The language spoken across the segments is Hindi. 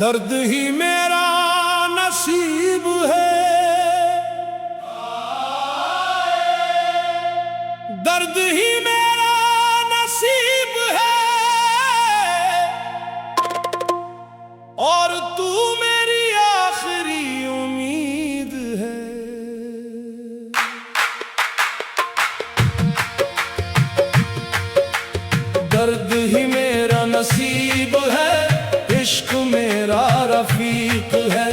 दर्द ही मेरा नसीब है, दर्द ही मेरा नसीब है, और तू मेरी आखिरी उम्मीद है। दर्द ही मेरा नसीब है, इश्क मेरा रफीक है,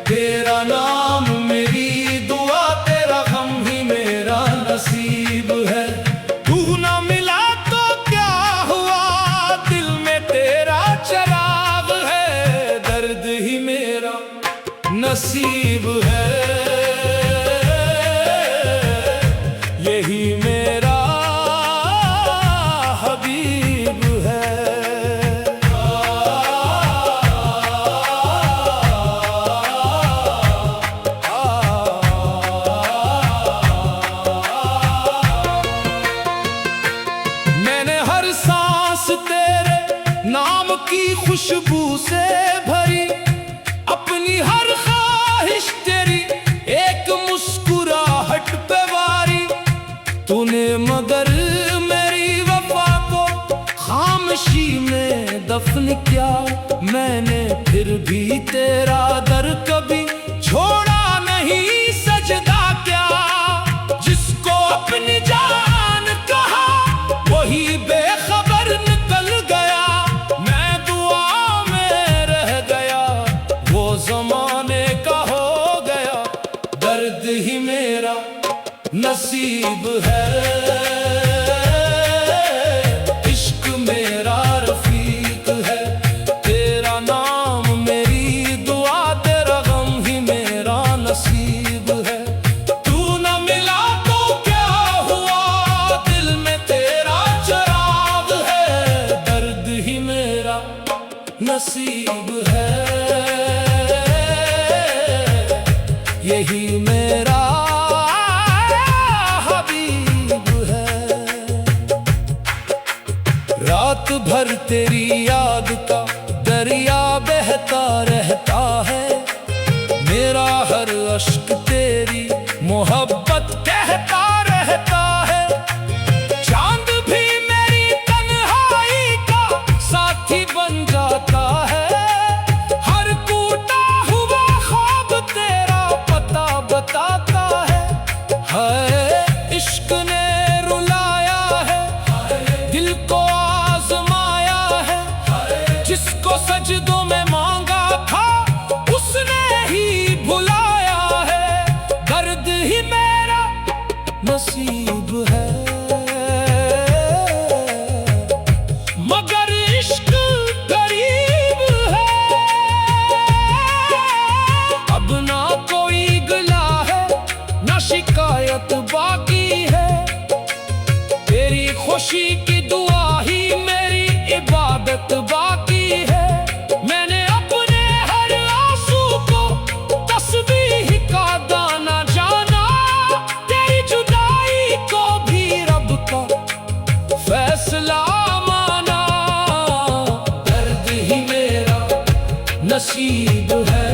तेरा नाम मेरी दुआ, तेरा गम ही मेरा नसीब है। तू ना मिला तो क्या हुआ, दिल में तेरा चराग है, दर्द ही मेरा नसीब है, यही मेरा हबीब है। तेरे नाम की खुशबू से भरी, अपनी हर ख्वाहिश तेरी एक मुस्कुराहट पे वारी। तूने मगर मेरी वफा को खामोशी में दफन किया, मैंने फिर भी तेरा दर कभी छोड़ा नहीं, सजदा क्या। जिसको अपनी जान कहा वही बेखबर निकल गया, मैं दुआ में रह गया, वो ज़माने का हो गया। दर्द ही मेरा नसीब है, इश्क मेरा रफीक है, तेरा नाम मेरी दुआ, तेरा गम ही मेरा नसीब है। तू न मिला तो क्या हुआ, दिल में तेरा चराग है, दर्द ही मेरा नसीब है, यही मेरा हबीब है। रात भर तेरी याद का दरिया बहता रहता है, मेरा हर अश्क तेरी मोहब्बत कहता रहता है। चांद भी मेरी तन्हाई का साथी बन जाता है, हर टूटा हुआ ख्वाब तेरा पता बताता है। हाय इश्क ने रुलाया है, दिल को आजमाया है, जिसको सजदों में मांगा था उसने ही भुलाया है। दर्द ही मेरा नसीब है, मगर इश्क गरीब है। अब ना कोई गिला है, ना शिकायत बाकी है, तेरी खुशी की दुआ ही मेरी इबादत बाकी है। मैंने अपने हर आंसू को तस्बीह का दाना जाना, तेरी जुदाई को भी रब का फैसला माना। दर्द ही मेरा नसीब है,